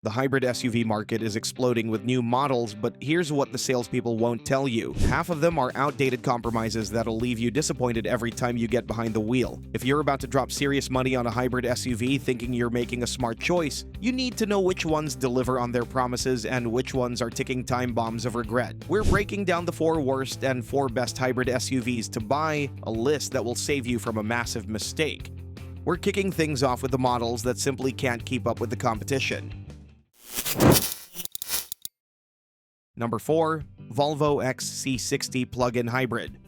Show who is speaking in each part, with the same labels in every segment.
Speaker 1: The hybrid SUV market is exploding with new models, but here's what the salespeople won't tell you. Half of them are outdated compromises that'll leave you disappointed every time you get behind the wheel. If you're about to drop serious money on a hybrid SUV thinking you're making a smart choice, you need to know which ones deliver on their promises and which ones are ticking time bombs of regret. We're breaking down the 4 worst and 4 best hybrid SUVs to buy, a list that will save you from a massive mistake. We're kicking things off with the models that simply can't keep up with the competition. Number 4. Volvo XC60 Plug-in Hybrid.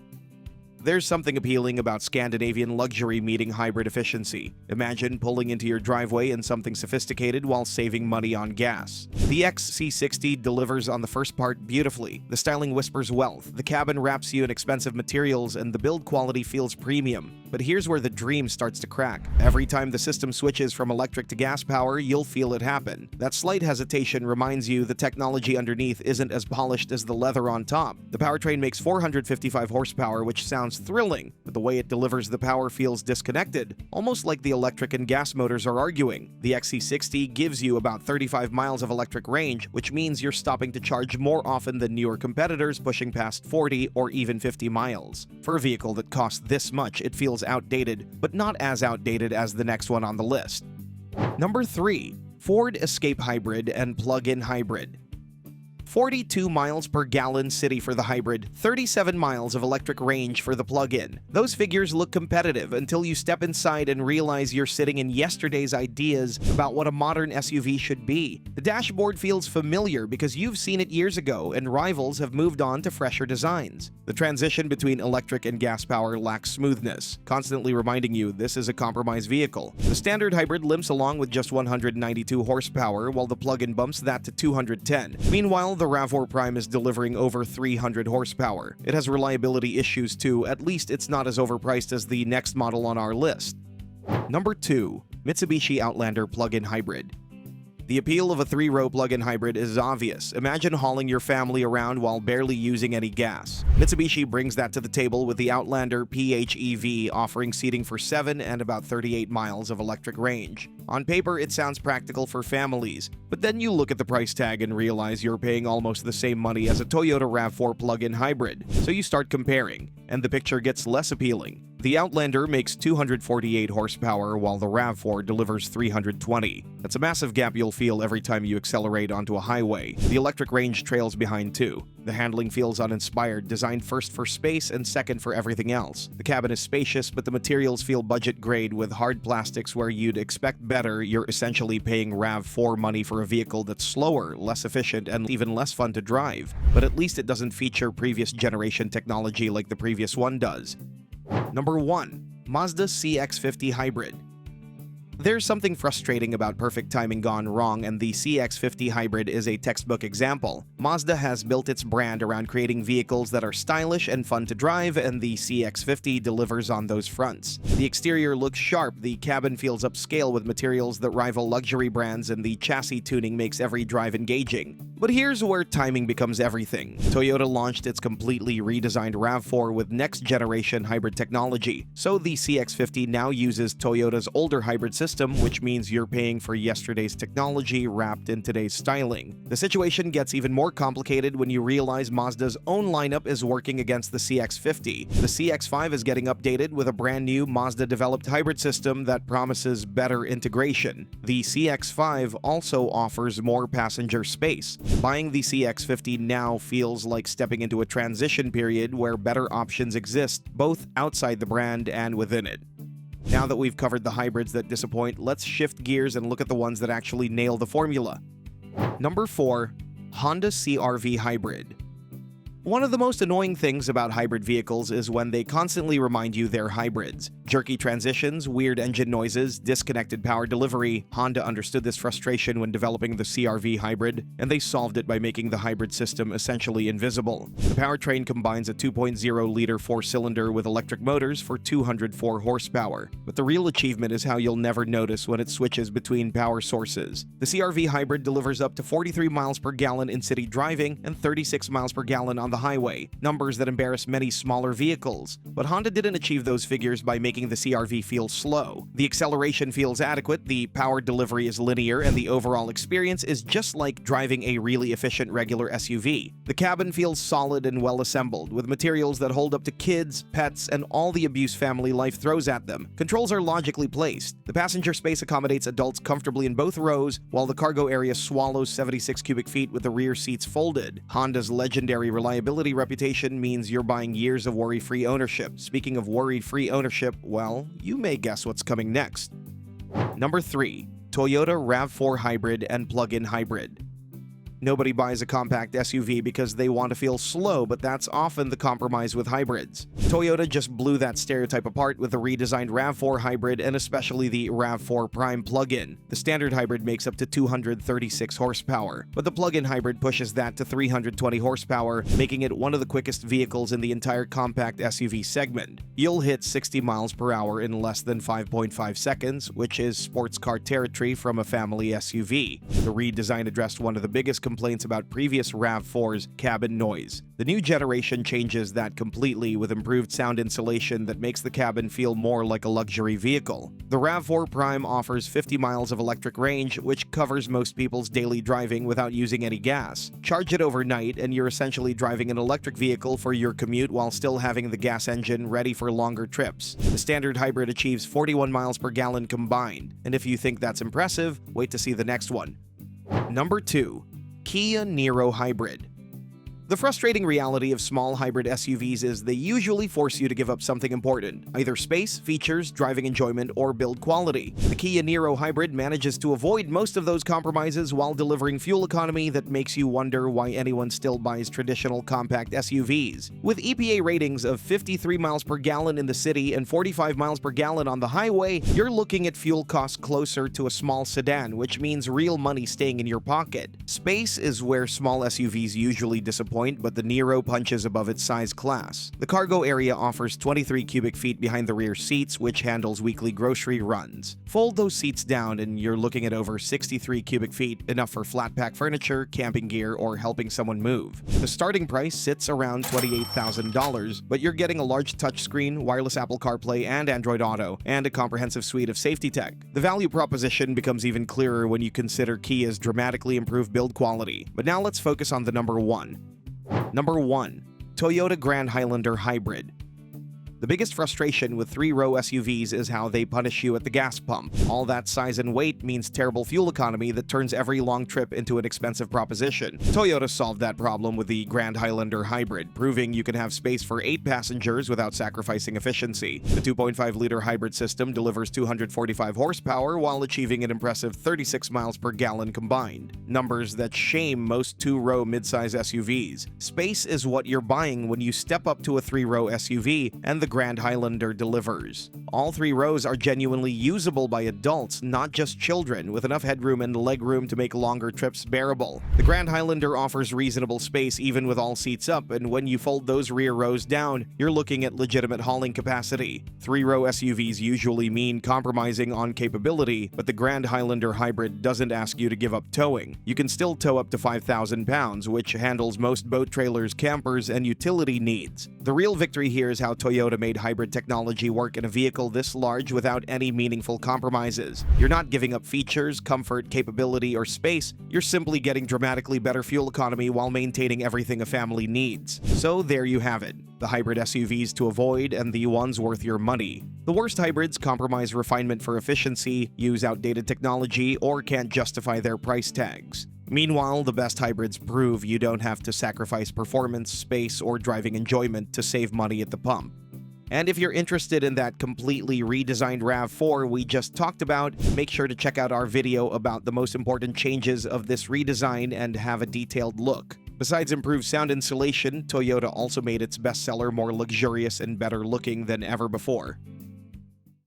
Speaker 1: There's something appealing about Scandinavian luxury meeting hybrid efficiency. Imagine pulling into your driveway in something sophisticated while saving money on gas. The XC60 delivers on the first part beautifully. The styling whispers wealth, the cabin wraps you in expensive materials, and the build quality feels premium. But here's where the dream starts to crack. Every time the system switches from electric to gas power, you'll feel it happen. That slight hesitation reminds you the technology underneath isn't as polished as the leather on top. The powertrain makes 455 horsepower, which sounds thrilling, but the way it delivers the power feels disconnected, almost like the electric and gas motors are arguing. The XC60 gives you about 35 miles of electric range, which means you're stopping to charge more often than newer competitors pushing past 40 or even 50 miles. For a vehicle that costs this much, it feels outdated, but not as outdated as the next one on the list. Number 3. Ford Escape Hybrid and Plug-in Hybrid. 42 miles per gallon city for the hybrid, 37 miles of electric range for the plug-in. Those figures look competitive until you step inside and realize you're sitting in yesterday's ideas about what a modern SUV should be. The dashboard feels familiar because you've seen it years ago and rivals have moved on to fresher designs. The transition between electric and gas power lacks smoothness, constantly reminding you this is a compromise vehicle. The standard hybrid limps along with just 192 horsepower, while the plug-in bumps that to 210. Meanwhile, the RAV4 Prime is delivering over 300 horsepower. It has reliability issues too, at least it's not as overpriced as the next model on our list. Number 2. Mitsubishi Outlander Plug-in Hybrid. The appeal of a 3-row plug-in hybrid is obvious. Imagine hauling your family around while barely using any gas. Mitsubishi brings that to the table with the Outlander PHEV, offering seating for 7 and about 38 miles of electric range. On paper, it sounds practical for families, but then you look at the price tag and realize you're paying almost the same money as a Toyota RAV4 plug-in hybrid. So you start comparing, and the picture gets less appealing. The Outlander makes 248 horsepower while the RAV4 delivers 320. That's a massive gap you'll feel every time you accelerate onto a highway. The electric range trails behind too. The handling feels uninspired, designed first for space and second for everything else. The cabin is spacious, but the materials feel budget grade with hard plastics where you'd expect better. You're essentially paying RAV4 money for a vehicle that's slower, less efficient, and even less fun to drive. But at least it doesn't feature previous generation technology like the previous one does. Number 1. Mazda CX-50 Hybrid. There's something frustrating about perfect timing gone wrong, and the CX-50 Hybrid is a textbook example. Mazda has built its brand around creating vehicles that are stylish and fun to drive, and the CX-50 delivers on those fronts. The exterior looks sharp, the cabin feels upscale with materials that rival luxury brands, and the chassis tuning makes every drive engaging. But here's where timing becomes everything. Toyota launched its completely redesigned RAV4 with next-generation hybrid technology, so the CX-50 now uses Toyota's older hybrid system, which means you're paying for yesterday's technology wrapped in today's styling. The situation gets even more complicated when you realize Mazda's own lineup is working against the CX-50. The CX-5 is getting updated with a brand new Mazda-developed hybrid system that promises better integration. The CX-5 also offers more passenger space. Buying the CX-50 now feels like stepping into a transition period where better options exist, both outside the brand and within it. Now that we've covered the hybrids that disappoint, let's shift gears and look at the ones that actually nail the formula. Number 4. Honda CR-V Hybrid. One of the most annoying things about hybrid vehicles is when they constantly remind you they're hybrids. Jerky transitions, weird engine noises, disconnected power delivery. Honda understood this frustration when developing the CR-V hybrid, and they solved it by making the hybrid system essentially invisible. The powertrain combines a 2.0-liter 4-cylinder with electric motors for 204 horsepower, but the real achievement is how you'll never notice when it switches between power sources. The CR-V hybrid delivers up to 43 miles per gallon in city driving and 36 miles per gallon on the highway, numbers that embarrass many smaller vehicles. But Honda didn't achieve those figures by making the CR-V feel slow. The acceleration feels adequate, the power delivery is linear, and the overall experience is just like driving a really efficient regular SUV. The cabin feels solid and well assembled, with materials that hold up to kids, pets, and all the abuse family life throws at them. Controls are logically placed. The passenger space accommodates adults comfortably in both rows, while the cargo area swallows 76 cubic feet with the rear seats folded. Honda's legendary reliability reputation means you're buying years of worry-free ownership. Speaking of worry-free ownership, well, you may guess what's coming next. Number 3. Toyota RAV4 Hybrid and Plug-in Hybrid. Nobody buys a compact SUV because they want to feel slow, but that's often the compromise with hybrids. Toyota just blew that stereotype apart with the redesigned RAV4 Hybrid and especially the RAV4 Prime plug-in. The standard hybrid makes up to 236 horsepower, but the plug-in hybrid pushes that to 320 horsepower, making it one of the quickest vehicles in the entire compact SUV segment. You'll hit 60 miles per hour in less than 5.5 seconds, which is sports car territory from a family SUV. The redesign addressed one of the biggest complaints about previous RAV4's cabin noise. The new generation changes that completely with improved sound insulation that makes the cabin feel more like a luxury vehicle. The RAV4 Prime offers 50 miles of electric range, which covers most people's daily driving without using any gas. Charge it overnight and you're essentially driving an electric vehicle for your commute while still having the gas engine ready for longer trips. The standard hybrid achieves 41 miles per gallon combined, and if you think that's impressive, wait to see the next one. Number 2. Kia Niro Hybrid. The frustrating reality of small hybrid SUVs is they usually force you to give up something important, either space, features, driving enjoyment, or build quality. The Kia Niro Hybrid manages to avoid most of those compromises while delivering fuel economy that makes you wonder why anyone still buys traditional compact SUVs. With EPA ratings of 53 miles per gallon in the city and 45 miles per gallon on the highway, you're looking at fuel costs closer to a small sedan, which means real money staying in your pocket. Space is where small SUVs usually disappoint, but the Niro punches above its size class. The cargo area offers 23 cubic feet behind the rear seats, which handles weekly grocery runs. Fold those seats down and you're looking at over 63 cubic feet, enough for flat pack furniture, camping gear, or helping someone move. The starting price sits around $28,000, but you're getting a large touchscreen, wireless Apple CarPlay and Android Auto, and a comprehensive suite of safety tech. The value proposition becomes even clearer when you consider Kia's dramatically improved build quality. But now let's focus on the number 1. Number 1. Toyota Grand Highlander Hybrid. The biggest frustration with three-row SUVs is how they punish you at the gas pump. All that size and weight means terrible fuel economy that turns every long trip into an expensive proposition. Toyota solved that problem with the Grand Highlander Hybrid, proving you can have space for 8 passengers without sacrificing efficiency. The 2.5-liter hybrid system delivers 245 horsepower while achieving an impressive 36 miles per gallon combined. Numbers that shame most two-row midsize SUVs. Space is what you're buying when you step up to a three-row SUV, and the Grand Highlander delivers. All 3 rows are genuinely usable by adults, not just children, with enough headroom and legroom to make longer trips bearable. The Grand Highlander offers reasonable space even with all seats up, and when you fold those rear rows down, you're looking at legitimate hauling capacity. 3-row SUVs usually mean compromising on capability, but the Grand Highlander Hybrid doesn't ask you to give up towing. You can still tow up to 5,000 pounds, which handles most boat trailers, campers, and utility needs. The real victory here is how Toyota made hybrid technology work in a vehicle this large without any meaningful compromises. You're not giving up features, comfort, capability, or space. You're simply getting dramatically better fuel economy while maintaining everything a family needs. So there you have it. The hybrid SUVs to avoid and the ones worth your money. The worst hybrids compromise refinement for efficiency, use outdated technology, or can't justify their price tags. Meanwhile, the best hybrids prove you don't have to sacrifice performance, space, or driving enjoyment to save money at the pump. And if you're interested in that completely redesigned RAV4 we just talked about, make sure to check out our video about the most important changes of this redesign and have a detailed look. Besides improved sound insulation, Toyota also made its bestseller more luxurious and better looking than ever before.